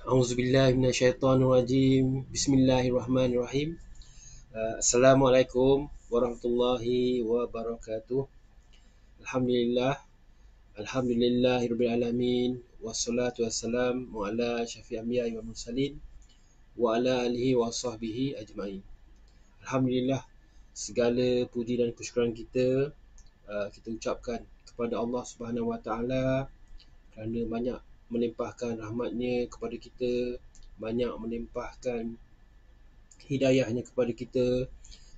Auzubillahi minasyaitonirrajim. Bismillahirrahmanirrahim. Assalamualaikum warahmatullahi wabarakatuh. Alhamdulillah. Alhamdulillahirabbil alamin. Wassalatu wassalamu ala syafi'il anbiya'i wal mursalin wa ala alihi wa sahbihi ajmain. Alhamdulillah, segala puji dan kesyukuran kita ucapkan kepada Allah Subhanahu wa taala kerana banyak melimpahkan rahmatnya kepada kita, banyak melimpahkan hidayahnya kepada kita,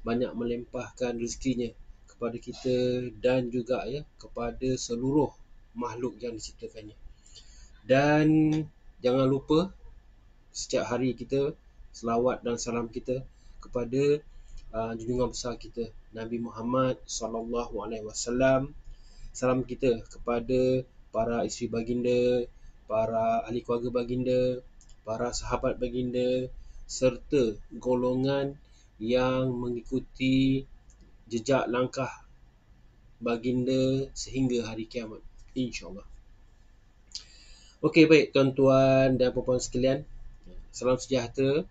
banyak melimpahkan rezekinya kepada kita dan juga kepada seluruh makhluk yang diciptakannya. Dan jangan lupa setiap hari kita selawat dan salam kita kepada junjungan besar kita Nabi Muhammad SAW. Salam kita kepada para isteri baginda, para ahli keluarga baginda, para sahabat baginda, serta golongan yang mengikuti jejak langkah baginda sehingga hari kiamat, insya-Allah. Okey, baik tuan-tuan dan puan-puan sekalian, salam sejahtera.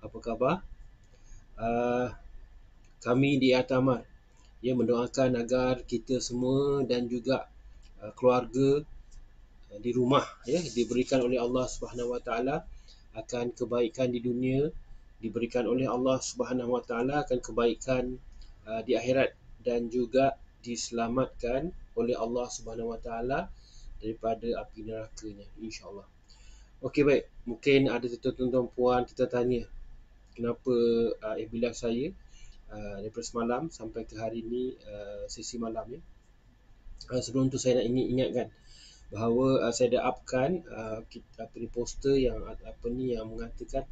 Apa khabar? Kami di Atamar mendoakan agar kita semua dan juga keluarga di rumah diberikan oleh Allah Subhanahu Wa Taala akan kebaikan di dunia, diberikan oleh Allah Subhanahu Wa Taala akan kebaikan di akhirat, dan juga diselamatkan oleh Allah Subhanahu Wa Taala daripada api nerakanya, insya-Allah. Okey, baik, mungkin ada tuan-tuan puan kita tanya kenapa bila saya daripada semalam sampai ke hari ini sesi malam sebelum tu saya nak ingatkan bahawa saya dah upkan poster yang yang mengatakan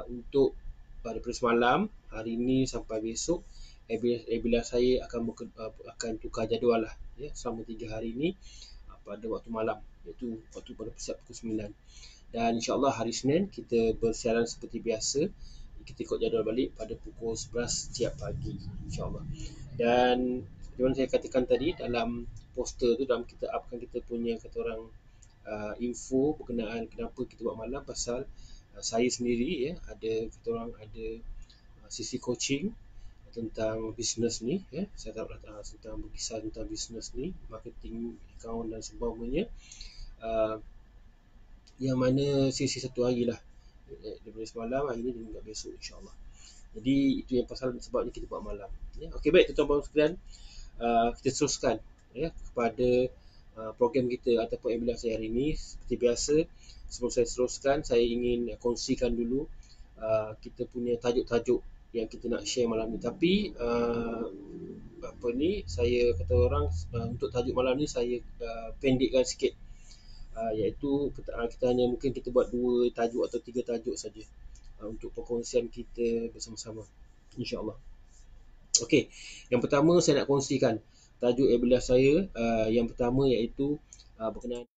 untuk daripada semalam, hari ini sampai besok, bila saya akan tukar jadual lah selama 3 hari ini pada waktu malam, iaitu waktu pada pukul 9. Dan insya-Allah hari Senin kita bersiaran seperti biasa. Kita ikut jadual balik pada pukul 11 setiap pagi, insya-Allah. Dan seperti saya katakan tadi dalam poster tu, dalam kita upkan kita punya kata orang info berkenaan kenapa kita buat malam, pasal saya sendiri ada sisi coaching tentang bisnes ni, saya tak tentang berkisah tentang bisnes ni, marketing, akaun dan sebagainya, yang mana sisi satu hari lah daripada semalam, hari ni dan juga besok, insya-Allah. Jadi itu yang pasal sebabnya kita buat malam. Okey, baik tuan-tuan sekalian, kita teruskan kepada program kita ataupun webinar saya hari ini. Seperti biasa, sebelum saya teruskan, saya ingin kongsikan dulu kita punya tajuk-tajuk yang kita nak share malam ni. Tapi saya kata orang, untuk tajuk malam ni saya pendekkan sikit, iaitu kita hanya mungkin kita buat 2 tajuk atau 3 tajuk saja untuk perkongsian kita bersama-sama, insya-Allah. Okey, yang pertama saya nak kongsikan tajuk webinar saya yang pertama, iaitu berkenaan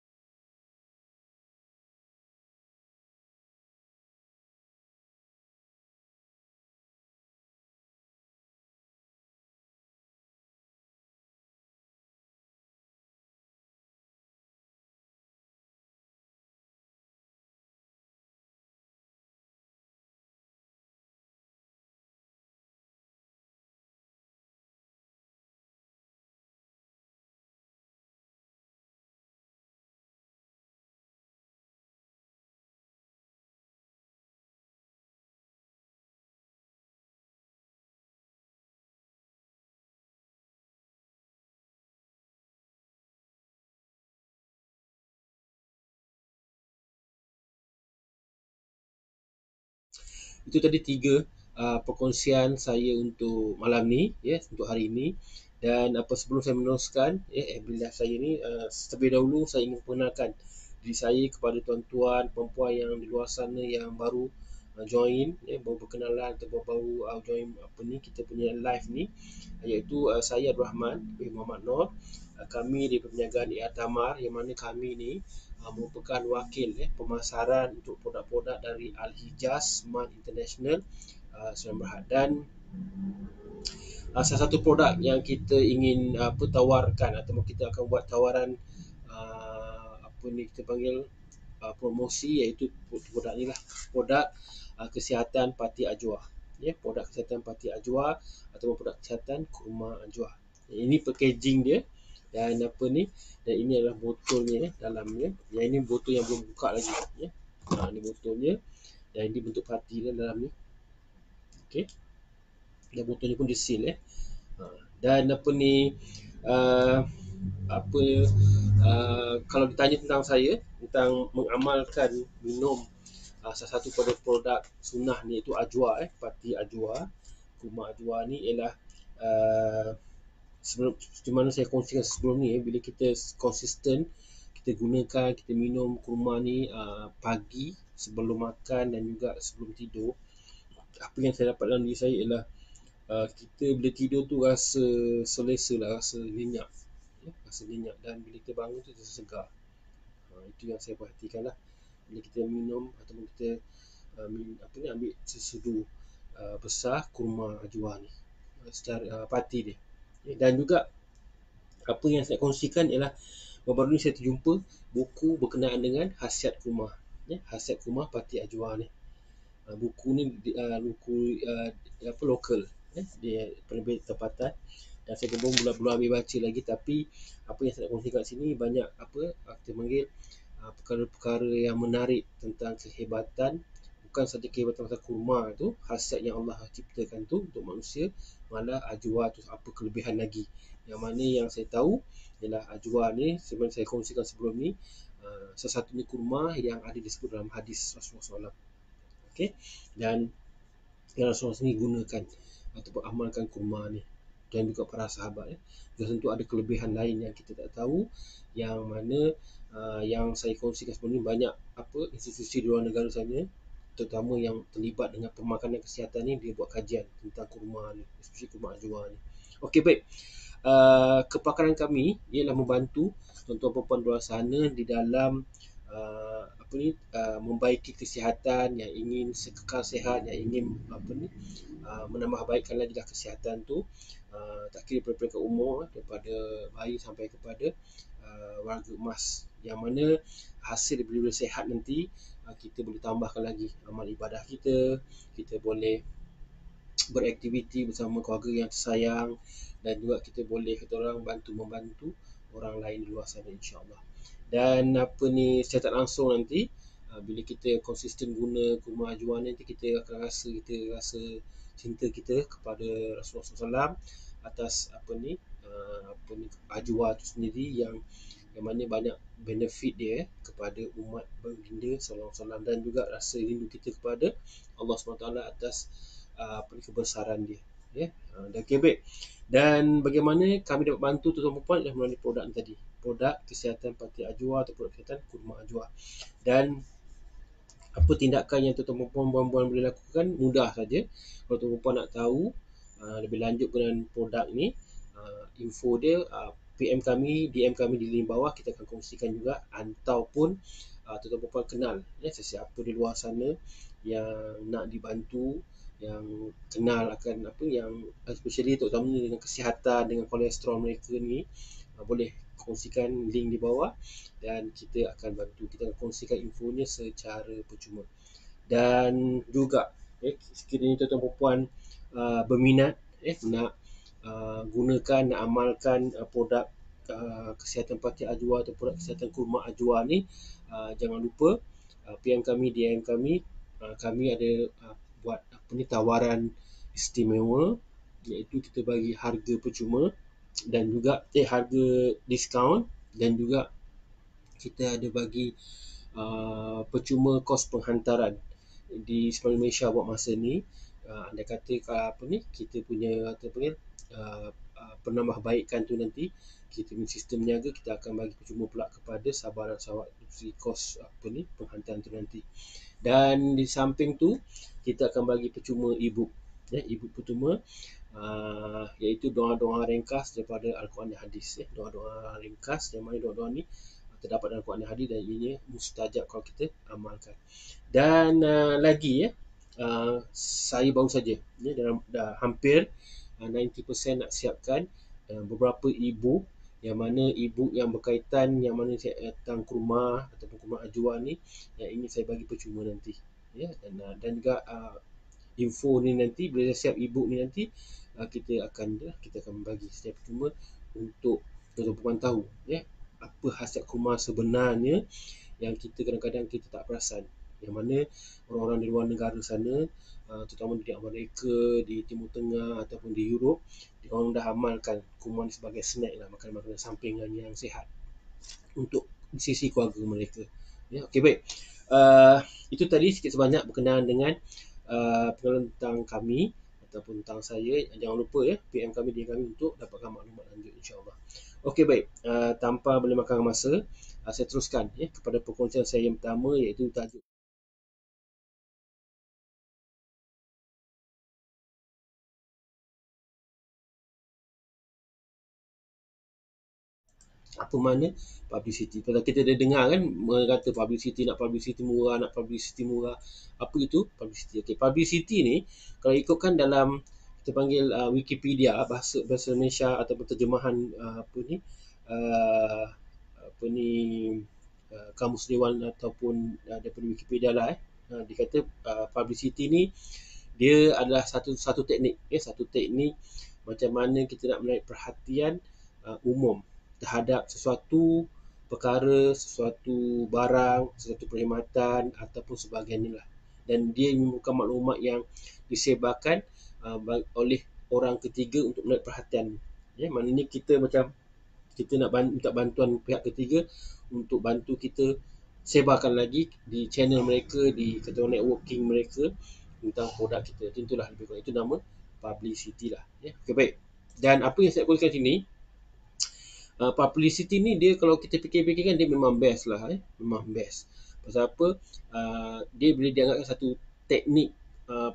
itu tadi 3 perkongsian saya untuk malam ni, untuk hari ini. Dan sebelum saya meneruskan webinar saya ni, terlebih dahulu saya ingin perkenalkan diri saya kepada tuan-tuan, puan-puan yang di luar sana yang baru join, baru berkenalan atau baru join kita punya live ni, iaitu saya Abdul Rahman bin Muhammad Noor. Kami di perniagaan Atamar, yang mana kami ni merupakan wakil pemasaran untuk produk-produk dari Al-Hijaz Smart International Sdn Bhd. Dan salah satu produk yang kita ingin tawarkan, atau kita akan buat tawaran kita panggil promosi, iaitu produk ni lah, produk kesihatan Pati Ajwa. Ya, produk kesihatan Pati Ajwa ataupun produk kesihatan kurma Ajwa. Ini packaging dia, dan apa ni, dan ini adalah botolnya dalamnya. Yang ini botol yang belum buka lagi ya. Ini botolnya, dan ini bentuk pati dia dalam ni. Okey. Dan botolnya pun dia seal Dan apa ni, uh, apa kalau ditanya tentang saya tentang mengamalkan minum salah satu pada produk sunnah ni, iaitu Ajwa, Pati Ajwa, kurma Ajwa ni ialah seperti mana saya kongsikan sebelum ni, bila kita konsisten kita gunakan, kita minum kurma ni pagi sebelum makan dan juga sebelum tidur, apa yang saya dapat dalam diri saya ialah kita bila tidur tu rasa selesa lah, rasa nyenyak ya, rasa nyenyak, dan bila kita bangun tu rasa segar. Itu yang saya perhatikan lah bila kita minum ataupun kita ambil sesudu besar kurma Ajwa ni secara pati dia. Dan juga apa yang saya kongsikan ialah baru-baru ni saya terjumpa buku berkenaan dengan khasiat kurma, khasiat kurma Pati Ajwa ni. Buku ni buku lokal, dia penerbit tempatan, dan saya belum ambil baca lagi, tapi apa yang saya nak kongsikan kat sini banyak kita panggil perkara-perkara yang menarik tentang kehebatan, bukan saja kehebatan pasal kurma tu, khasiat yang Allah ciptakan tu untuk manusia, malah Ajwa tu apa kelebihan lagi. Yang mana yang saya tahu ialah Ajwa ni, sebenarnya saya kongsikan sebelum ni, salah satunya kurma yang ada disebut dalam hadis Rasulullah SAW. Okey, dan yang Rasulullah sendiri gunakan ataupun amalkan kurma ni, dan juga para sahabat dan tentu ada kelebihan lain yang kita tak tahu, yang mana yang saya kongsikan sebelum ni banyak institusi di luar negara sana, terutama yang terlibat dengan pemakanan kesihatan ni, dia buat kajian tentang kurma ni, especially kurma Ajwa ni. Okey, baik. Kepakaran kami ialah membantu tuan-tuan perempuan di luar sana di dalam membaiki kesihatan, yang ingin kekal sihat, yang ingin menambah baikkan lagi kesihatan tu, tak kira peringkat umur, daripada bayi sampai kepada warga emas, yang mana hasil bila sihat nanti kita boleh tambahkan lagi amal ibadah kita, kita boleh beraktiviti bersama keluarga yang tersayang, dan juga kita boleh membantu orang lain di luar sana, insya-Allah. Dan secara tak langsung nanti bila kita konsisten guna kurma Ajwa nanti, kita akan rasa cinta kita kepada Rasulullah SAW atas Ajwa tu sendiri, yang mana banyak benefit dia kepada umat baginda sallallahu alaihi wasallam, dan juga rasa rindu kita kepada Allah SWT atas kebesaran dia ya. Dan baik. Dan bagaimana kami dapat bantu tuan-tuan puan adalah melalui produk tadi, produk kesihatan Pati Ajwa atau produk kesihatan kurma Ajwa. Dan apa tindakan yang tuan-tuan puan boleh lakukan, mudah saja. Kalau tuan-tuan puan nak tahu lebih lanjut dengan produk ni, info dia PM kami, DM kami di link bawah, kita akan kongsikan juga. Ataupun tuan-tuan puan kenal sesiapa di luar sana yang nak dibantu, yang kenal akan yang especially terutama dengan kesihatan, dengan kolesterol mereka ni, boleh kongsikan link di bawah, dan kita akan bantu, kita akan kongsikan infonya secara percuma. Dan juga sekiranya tuan-tuan perempuan berminat nak gunakan, nak amalkan produk kesihatan Pati Ajwa atau produk kesihatan kurma Ajwa ni, jangan lupa PM kami, DM kami. Kami ada buat tawaran istimewa, iaitu kita bagi harga percuma, dan juga harga diskaun, dan juga kita ada bagi percuma kos penghantaran di seluruh Malaysia buat masa ni. Anda kata kita punya penambahbaikan tu nanti, kita punya sistem niaga, kita akan bagi percuma pula kepada sahabat dan sahabat dari kos penghantaran tu nanti. Dan di samping tu kita akan bagi percuma e-book percuma, iaitu doa-doa ringkas daripada Al-Quran dan Hadis. Doa-doa ringkas, yang mana doa-doa ni terdapat dalam Al-Quran dan Hadis, dan ini mustajab kalau kita amalkan. Dan lagi saya baru saja dah hampir 90% nak siapkan beberapa e-book yang mana e-book yang berkaitan, yang mana saya datang ke rumah ataupun ke rumah Ajwa ni, yang ini saya bagi percuma nanti, ya. Dan juga info ni nanti bila dah siap e-book ni nanti, kita akan bagi secara percuma untuk tuan-tuan tahu, ya, apa hasiat kurma sebenarnya yang kita kadang-kadang kita tak perasan, yang mana orang-orang di luar negara sana, terutama di Amerika, di Timur Tengah ataupun di Europe, dia orang dah amalkan kurma ni sebagai snack lah, makanan-makanan sampingan yang sihat untuk sisi keluarga mereka. Ya, okey, baik. Itu tadi sikit sebanyak berkenaan dengan pengenalan tentang kami ataupun tentang saya. Jangan lupa, ya, PM kami di kami untuk dapatkan maklumat lanjut, insyaAllah. Okey, baik. Tanpa memakan masa, saya teruskan, ya, kepada perkongsian saya yang pertama, iaitu tajuk apa makna publicity. Kalau kita dah dengar kan, kata publicity, nak publicity murah, nak publicity murah. Apa itu publicity? Okey, publicity ni kalau ikutkan dalam kita panggil Wikipedia, bahasa bahasa Malaysia ataupun terjemahan apa ni, uh, apa ni kamus dewan ataupun daripada Wikipedia lah, dia kata publicity ni dia adalah satu teknik, ya, satu teknik macam mana kita nak menarik perhatian umum terhadap sesuatu perkara, sesuatu barang, sesuatu perkhidmatan ataupun sebagainya lah. Dan dia merupakan maklumat yang disebarkan oleh orang ketiga untuk menarik perhatian. Ya, maknanya kita macam kita nak minta bantuan pihak ketiga untuk bantu kita sebarkan lagi di channel mereka, di kata networking mereka tentang produk kita. Itulah lebih kurang, itu nama publicity lah, ya. Okay, baik. Dan apa yang saya kongsikan sini, publicity ni dia kalau kita fikir-fikir kan dia memang best lah, memang best. Pasal apa? Dia boleh dianggapkan satu teknik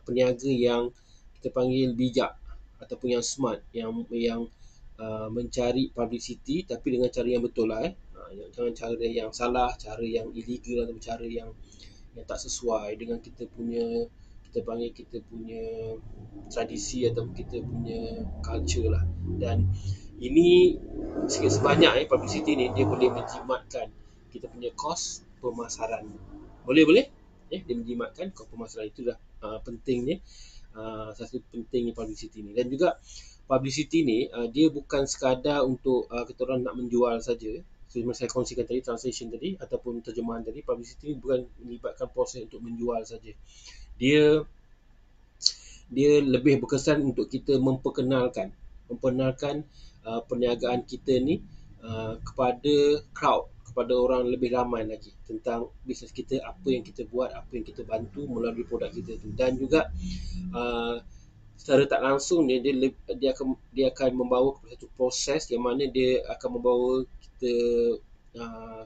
peniaga yang kita panggil bijak ataupun yang smart, yang mencari publicity tapi dengan cara yang betul lah, jangan cara yang salah, cara yang illegal atau cara yang tak sesuai dengan kita punya, kita panggil kita punya tradisi atau kita punya culture lah. Dan ini sikit sebanyak publicity ni dia boleh menjimatkan kita punya kos pemasaran. Boleh dia menjimatkan kos pemasaran. Itu dah pentingnya, satu pentingnya publicity ni. Dan juga publicity ni dia bukan sekadar untuk kita orang nak menjual saja. Seperti saya kongsikan tadi, translation tadi ataupun terjemahan tadi, publicity ni bukan melibatkan proses untuk menjual saja. Dia dia lebih berkesan untuk kita memperkenalkan perniagaan kita ni kepada crowd, kepada orang lebih ramai lagi tentang bisnes kita, apa yang kita buat, apa yang kita bantu melalui produk kita tu. Dan juga secara tak langsung dia akan membawa kepada satu proses yang mana dia akan membawa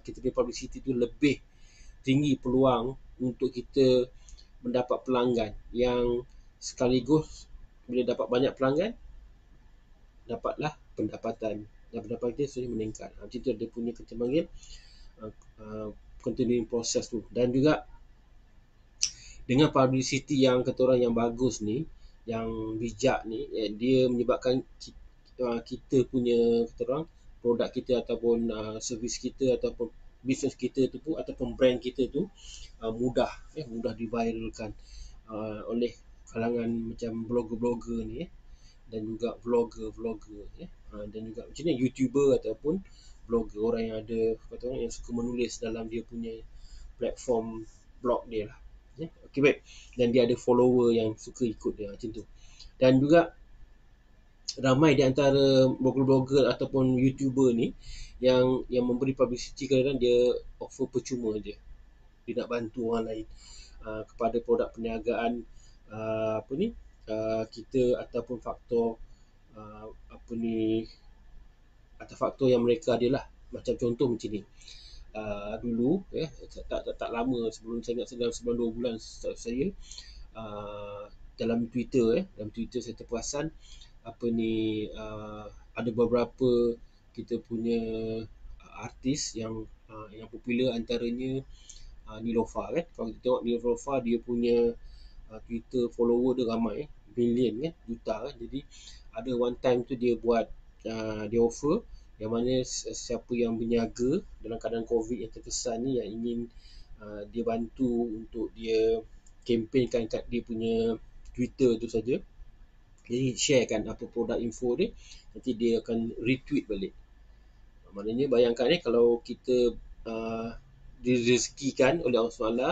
kita punya publicity tu lebih tinggi peluang untuk kita mendapat pelanggan yang sekaligus bila dapat banyak pelanggan dapatlah pendapatan, dan pendapatan dia sendiri meningkat. Macam tu dia punya kita panggil continuing process tu. Dan juga dengan publicity yang kata orang yang bagus ni, yang bijak ni, dia menyebabkan kita punya kata orang produk kita ataupun servis kita ataupun bisnes kita tu ataupun brand kita tu mudah diviralkan oleh kalangan macam blogger-blogger ni, dan juga vlogger-vlogger, dan juga macam ni YouTuber ataupun blogger, orang yang ada kata orang yang suka menulis dalam dia punya platform blog dia lah, ya. Okey, baik. Dan dia ada follower yang suka ikut dia macam tu. Dan juga ramai di antara blogger-blogger ataupun YouTuber ni yang memberi publicity, kadang-kadang dia offer percuma je. Dia nak bantu orang lain kepada produk perniagaan apa ni kita ataupun faktor apa ni atau faktor yang mereka adalah. Macam contoh macam ni, dulu tak lama sebelum saya ingat, dalam sebulan 2 bulan saya dalam Twitter saya terperasan apa ni ada beberapa kita punya artis yang popular, antaranya Nilofa kan. Kalau kita tengok Nilofa, dia punya Twitter follower dia ramai, million kan, juta kan. Jadi ada one time tu dia buat dia offer yang mana siapa yang berniaga dalam keadaan COVID yang terkesan ni, yang ingin dia bantu untuk dia kempenkan kat dia punya Twitter tu saja. Jadi sharekan apa produk info dia, nanti dia akan retweet balik. Maknanya bayangkan kalau kita uh, direzekikan oleh Allah SWT,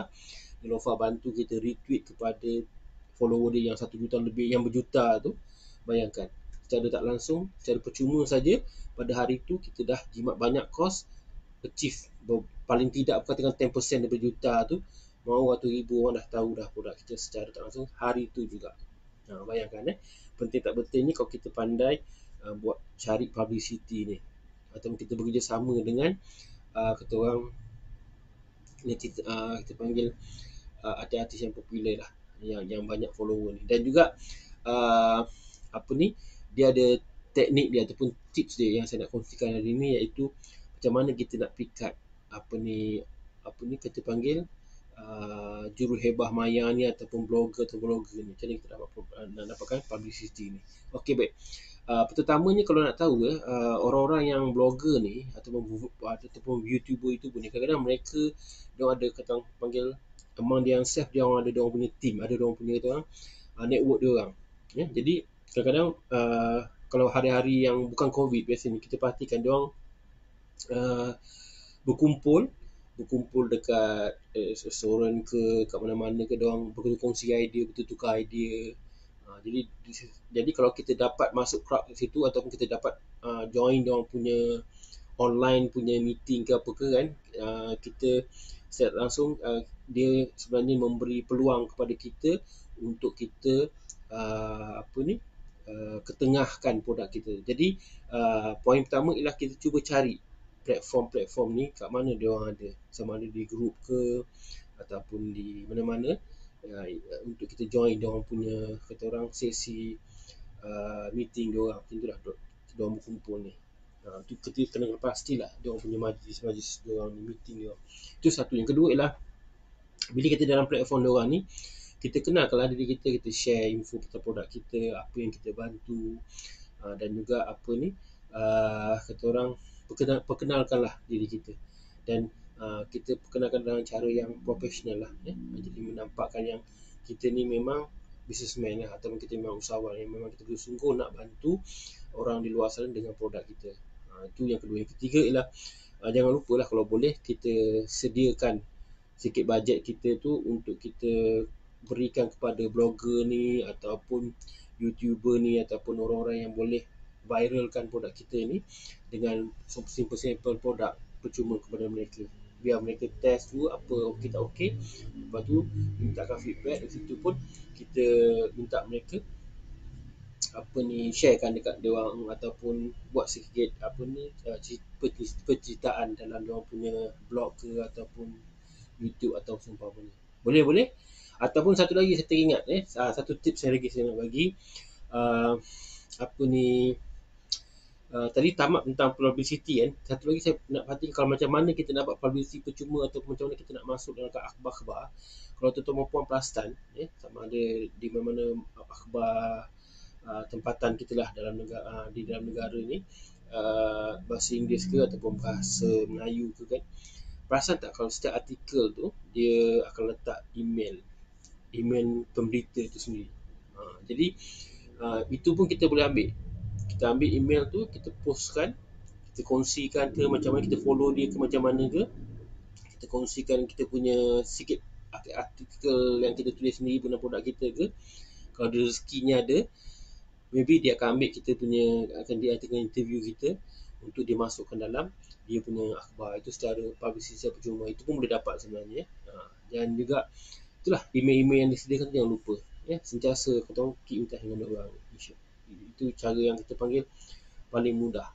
Nilofa bantu kita retweet kepada follower dia yang 1 juta lebih, yang berjuta tu. Bayangkan, secara tak langsung, secara percuma saja, pada hari tu kita dah jimat banyak kos, achieve paling tidak katakan 10% daripada juta tu, mau atau ribu orang dah tahu dah produk kita secara tak langsung hari tu juga. Bayangkan penting tak penting ni kalau kita pandai buat cari publicity ni, atau kita bekerjasama dengan kata orang ni, kita panggil artis-artis yang popular lah, yang banyak follower ni. Dan juga apa ni, dia ada teknik dia ataupun tips dia yang saya nak kongsikan hari ni, iaitu macam mana kita nak pikat apa ni kita panggil juruhebah maya ni ataupun blogger ni. Macam mana kita nak dapatkan publicity ni. Okey, baik. Pertamanya kalau nak tahu orang-orang yang blogger ni ataupun YouTuber itu pun kadang-kadang mereka dia ada kata panggil among dia yang self, dia orang ada dia orang punya team, ada dia orang punya kata orang network dia orang. Jadi kadang-kadang kalau hari-hari yang bukan COVID biasanya kita perhatikan dia orang berkumpul dekat restoran ke kat mana-mana ke, dia orang berkongsi idea, bertukar idea. Jadi kalau kita dapat masuk crowd kat situ ataupun kita dapat join dia orang punya online punya meeting ke apa ke kan, kita secara langsung dia sebenarnya memberi peluang kepada kita untuk kita ketengahkan produk kita. Jadi poin pertama ialah kita cuba cari platform-platform ni kat mana dia orang ada, sama ada di grup ke ataupun di mana-mana, untuk kita join dia orang punya kata orang sesi meeting dia orang. Macam itulah dia orang berkumpul ni. Tu kita kena pastilah dia orang punya majlis dia orang ni, meeting dia orang. Itu satu. Yang kedua ialah bila kita dalam platform dia orang ni, kita kenalkanlah diri kita, kita share info tentang produk kita, apa yang kita bantu, dan juga apa ni kata orang perkenalkanlah diri kita, dan kita perkenalkan dengan cara yang profesional lah, jadi menampakkan yang kita ni memang businessman lah, ataupun kita memang usahawan yang memang kita bersungguh nak bantu orang di luar sana dengan produk kita. Itu yang kedua. Yang ketiga ialah jangan lupa lah kalau boleh kita sediakan sikit bajet kita tu untuk kita berikan kepada blogger ni ataupun YouTuber ni ataupun orang-orang yang boleh viralkan produk kita ni dengan simple produk percuma kepada mereka. Biar mereka test dulu apa okey tak okey. Lepas tu mintakan feedback. Dari situ pun kita minta mereka sharekan dekat dia orang ataupun buat sikit penceritaan dalam dia orang punya blog ke ataupun YouTube atau seumpamanya. Boleh. Ataupun satu lagi saya teringat satu tips saya nak bagi. Tadi tamat tentang publicity kan. Satu lagi saya nak perhatikan kalau macam mana kita nak buat publicity percuma ataupun macam mana kita nak masuk dalam akhbar-akhbar. Kalau tuan-tuan dan puan perasan, sama ada di mana-mana akhbar tempatan kita lah di dalam negara ni, bahasa Inggeris ke ataupun bahasa Melayu ke kan. Perasan tak kalau setiap artikel tu dia akan letak email pemberita itu sendiri. Jadi itu pun kita boleh ambil. Kita ambil email tu, kita postkan, kita kongsikan ke macam mana, kita follow dia ke macam mana ke, kita kongsikan kita punya sikit artikel yang kita tulis sendiri guna produk kita ke. Kalau ada rezekinya ada, maybe dia akan ambil kita punya, akan dia akan interview kita untuk dia masukkan dalam dia punya akhbar. Itu secara publicity secara percuma. Itu pun boleh dapat sebenarnya. Dan juga itulah email-email yang disediakan, jangan lupa sentiasa kita keep in touch dengan orang. Itu cara yang kita panggil paling mudah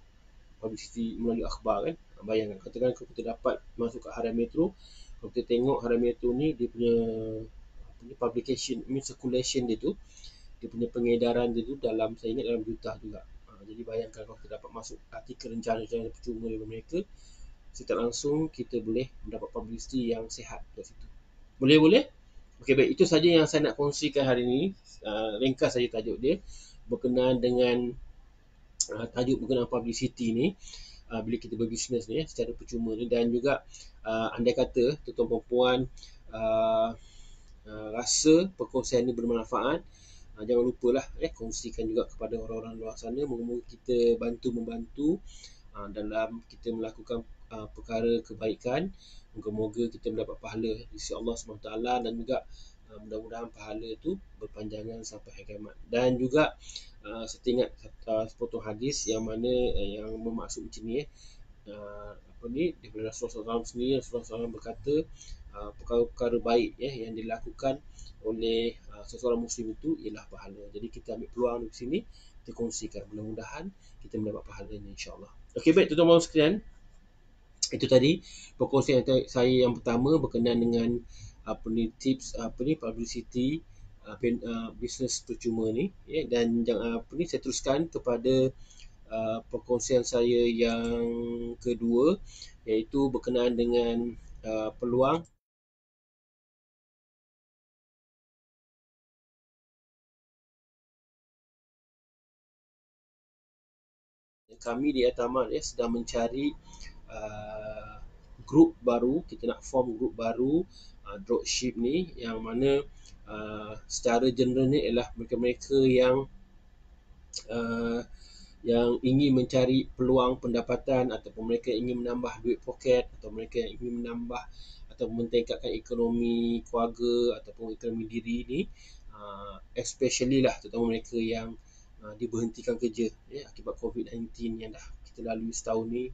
publicity melalui akhbar kan. Bayangkan katakan kalau kita dapat masuk ke Harian Metro, kalau kita tengok Harian Metro ni dia punya publication, circulation dia tu, dia punya pengedaran dia tu dalam, saya ingat dalam juta juga. Jadi bayangkan kalau kita dapat masuk artikel rencana-rencana percuma daripada mereka, secara langsung kita boleh mendapat publicity yang sihat kat situ. Boleh? Okey, baik. Itu saja yang saya nak kongsikan hari ini. Ringkas saja tajuk dia berkenaan dengan tajuk berkenaan publicity ni. bila kita berbisnes ni secara percuma ni. Dan juga andai kata tuan-tuan perempuan uh, rasa perkongsian ini bermanfaat, jangan lupalah kongsikan juga kepada orang-orang luar sana. Moga-moga kita membantu dalam kita melakukan perkara kebaikan. Moga-moga kita mendapat pahala di sisi Allah SWT, dan juga mudah-mudahan pahala itu berpanjangan sampai hari kiamat. Dan juga saya ingat sepotong hadis yang mana yang bermaksud macam ni daripada Rasulullah SAW sendiri. Rasulullah SAW berkata perkara-perkara baik yang dilakukan oleh seseorang muslim itu ialah pahala. Jadi kita ambil peluang di sini, kita kongsikan, mudah-mudahan kita mendapat pahalanya, insya-Allah. Okey, baik tuan-tuan sekalian, itu tadi perkongsian saya yang pertama berkenaan dengan tips publicity bisnes percuma ni, dan saya teruskan kepada perkongsian saya yang kedua, iaitu berkenaan dengan peluang kami di Ataman sedang mencari grup baru. Kita nak form grup baru dropship ni, yang mana secara general ni ialah mereka-mereka yang ingin mencari peluang pendapatan, ataupun mereka ingin menambah duit poket, atau mereka yang ingin menambah atau meningkatkan ekonomi keluarga ataupun ekonomi diri ni, especially lah terutama mereka yang diberhentikan kerja akibat COVID-19 yang dah kita lalui setahun ni,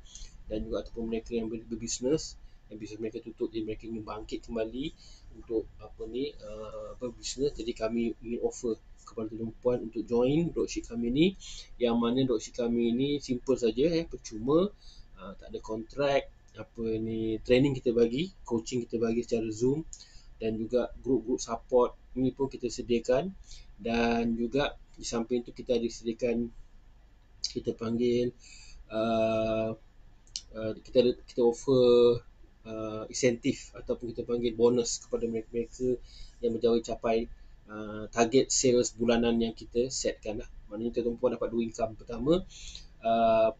dan juga ataupun mereka yang berbisnes, yang bisnes mereka tutup, jadi mereka ingin bangkit kembali untuk berbisnes. Jadi kami ingin offer kepada perempuan untuk join dropship kami ni, yang mana dropship kami ni simple saja, percuma, tak ada kontrak, training kita bagi, coaching kita bagi secara Zoom, dan juga grup-grup support ni pun kita sediakan. Dan juga di samping itu kita ada sediakan, kita panggil kita offer insentif ataupun kita panggil bonus kepada mereka-mereka yang menjauhi capai target sales bulanan yang kita setkan lah. Maknanya tuan-tuan dapat 2 income. Pertama,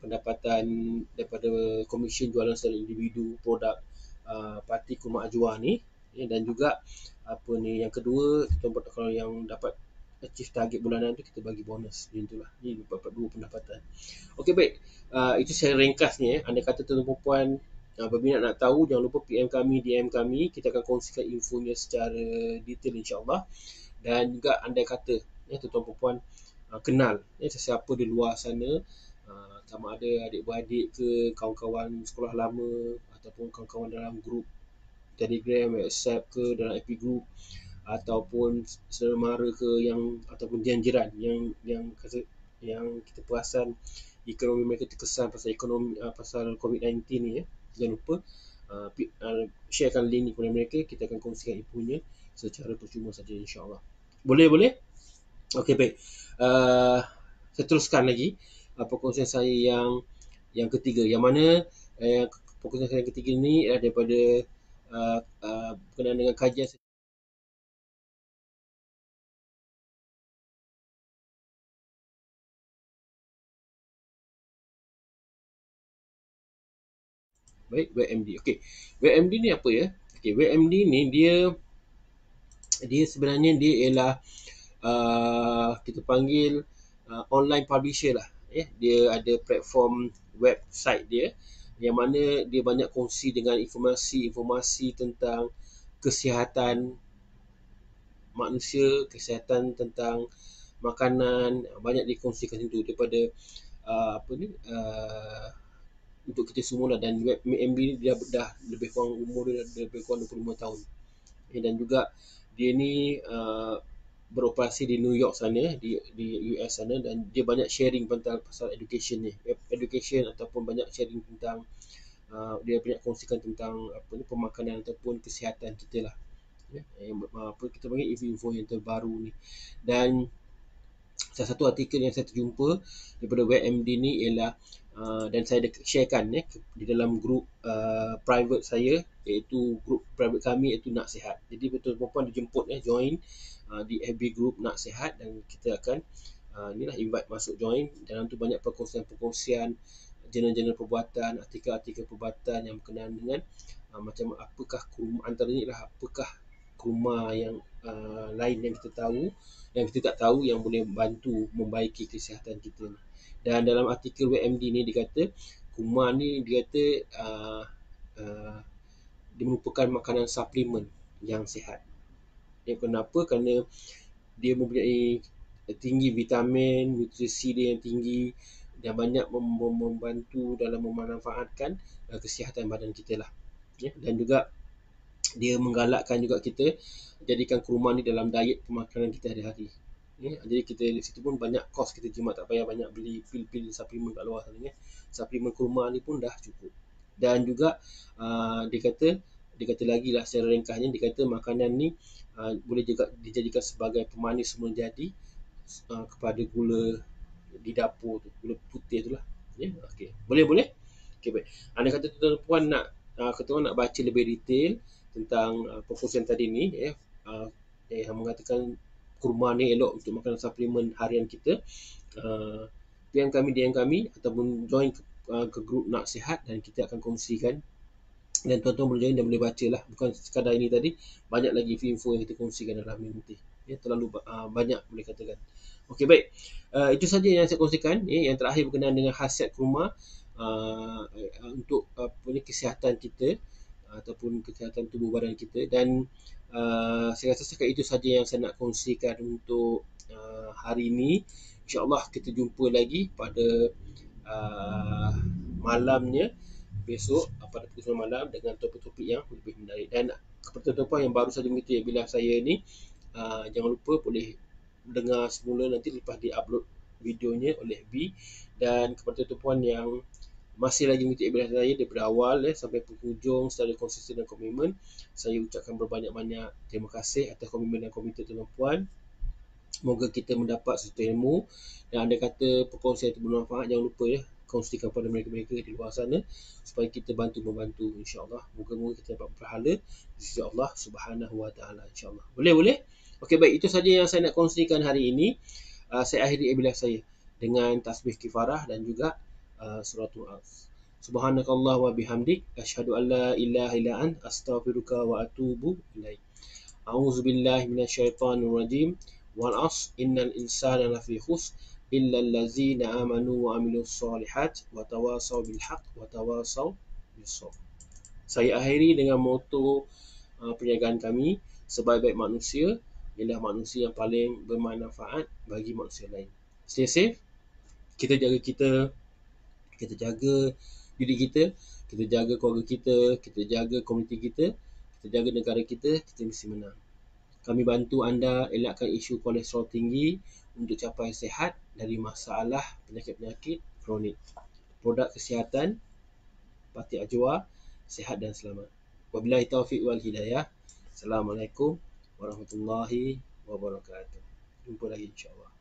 pendapatan daripada komisen jualan secara individu produk parti kurma ajwa ni, dan juga yang kedua, tuan-tuan kalau yang dapat achieve target bulanan tu, kita bagi bonus. Jadi itulah, ni dapat 2 pendapatan. Okey, baik, itu saya ringkasnya. Andai kata tuan-tuan perempuan berminat nak tahu, jangan lupa PM kami, DM kami, kita akan kongsikan infonya secara detail, insya-Allah. Dan juga andai kata tuan-tuan perempuan kenal sesiapa di luar sana, sama ada adik-beradik ke, kawan-kawan sekolah lama, ataupun kawan-kawan dalam grup Telegram, WhatsApp ke, dalam FB group, ataupun saudara mara ke, yang ataupun jiran yang kita perasan ekonomi mereka terkesan pasal pasal COVID-19 ni, jangan lupa sharekan link ni kepada mereka. Kita akan kongsikan infonya secara percuma saja, insya-Allah. Boleh? Okey, baik. Saya teruskan lagi perkongsian saya yang ketiga, yang mana perkongsian saya yang ketiga ni daripada berkenaan dengan kajian. Baik, WebMD. Okey. WebMD ni apa ya? Okey, WebMD ni dia sebenarnya dia ialah kita panggil online publisher lah. Dia ada platform website dia, yang mana dia banyak kongsi dengan informasi tentang kesihatan manusia, kesihatan tentang makanan, banyak dikongsikan situ daripada untuk kita semua lah. Dan WebMD ni dia dah lebih kurang umur dia dah lebih kurang 25 tahun. Dan juga dia ni beroperasi di New York sana, di US sana, dan dia banyak sharing tentang pasal education ni, ataupun banyak sharing tentang dia banyak kongsikan tentang pemakanan ataupun kesihatan kita lah, kita panggil info-info yang terbaru ni. Dan salah satu artikel yang saya terjumpa daripada WebMD ni ialah dan saya sharekan di dalam grup private saya, iaitu grup private kami, iaitu Nak Sihat. Jadi betul perempuan dijemput join di FB group Nak Sihat, dan kita akan invite masuk join. Dalam tu banyak perkongsian jurnal-jurnal perubatan, artikel-artikel perubatan yang berkenaan dengan macam apakah kurma, antaranya ialah apakah kurma yang lain yang kita tahu, yang kita tak tahu, yang boleh bantu membaiki kesihatan kita ni. Dan dalam artikel WebMD ni dia kata kurma ni dia kata uh, dia merupakan makanan suplemen yang sihat. Yang kenapa? Kerana dia mempunyai tinggi vitamin, nutrisi dia yang tinggi dan banyak membantu dalam memanfaatkan kesihatan badan kita lah. Dan juga dia menggalakkan juga kita jadikan kurma ni dalam diet pemakanan kita hari-hari. Jadi kita di situ pun banyak kos kita jimat, tak payah banyak beli pil-pil suplemen kat luar sana. Suplemen kurma ni pun dah cukup. Dan juga dia kata lagi lah secara ringkasnya, dia kata makanan ni boleh juga dijadikan sebagai pemanis menjadi kepada gula di dapur tu, gula putih tu lah. Okay. Boleh? Okay, baik. Anda kata tuan puan nak nak baca lebih detail tentang perkongsian tadi ni, yang mengatakan kurma ni elok untuk makanan suplemen harian kita, DM kami ataupun join ke grup Nak Sihat dan kita akan kongsikan, dan tuan-tuan boleh join dan boleh baca lah. Bukan sekadar ini tadi, banyak lagi info yang kita kongsikan dalam ni nanti. Terlalu banyak boleh katakan. Okey, baik. Itu saja yang saya kongsikan. Yang terakhir berkenaan dengan khasiat kurma untuk kesihatan kita ataupun kesihatan tubuh badan kita. Dan saya rasa setakat itu saja yang saya nak kongsikan untuk hari ini. InsyaAllah kita jumpa lagi pada malamnya besok pada pukul 9 malam dengan topik-topik yang lebih menarik. Dan kepada tuan-tuan yang baru saja mengikuti webinar saya ni, jangan lupa boleh dengar semula nanti lepas di-upload videonya oleh B. Dan kepada tuan-tuan yang masih lagi mengikuti webinar saya daripada awal sampai penghujung secara konsisten dan komitmen, saya ucapkan berbanyak-banyak terima kasih atas komitmen dan komitmen tuan-tuan. Semoga kita mendapat sesuatu ilmu, dan anda kata perkongsian itu bermanfaat, jangan lupa kongsikan kepada mereka-mereka di luar sana supaya kita bantu-membantu, insya-Allah. Moga-moga kita dapat pahala di sisi Allah Subhanahu Wa Taala, insya-Allah. Boleh? Okey, baik, itu saja yang saya nak kongsikan hari ini. Saya akhiri webinar saya dengan tasbih kifarah dan juga suratul As. Subhanakallah wa bihamdik asyhadu an la ilaha illa ant astaghfiruka wa atubu ilaik. A'udzubillahi minasyaitonir rajim. Wal 'asr innal insana lafi khusr illa allazina amanu wa amilus solihat wa tawasaw bil haqq wa tawasaw bis sabr. Saya akhiri dengan moto perniagaan kami, sebaik-baik manusia ialah manusia yang paling bermanfaat bagi manusia lain. Stay safe. Kita jaga diri kita jaga keluarga kita jaga komuniti kita jaga negara kita mesti menang. Kami bantu anda elakkan isu kolesterol tinggi untuk capai sihat dari masalah penyakit-penyakit kronik. Produk kesihatan Pati Ajwa, sihat dan selamat. Wabillahi taufiq wal hidayah. Assalamualaikum warahmatullahi wabarakatuh. Jumpa lagi insya-Allah.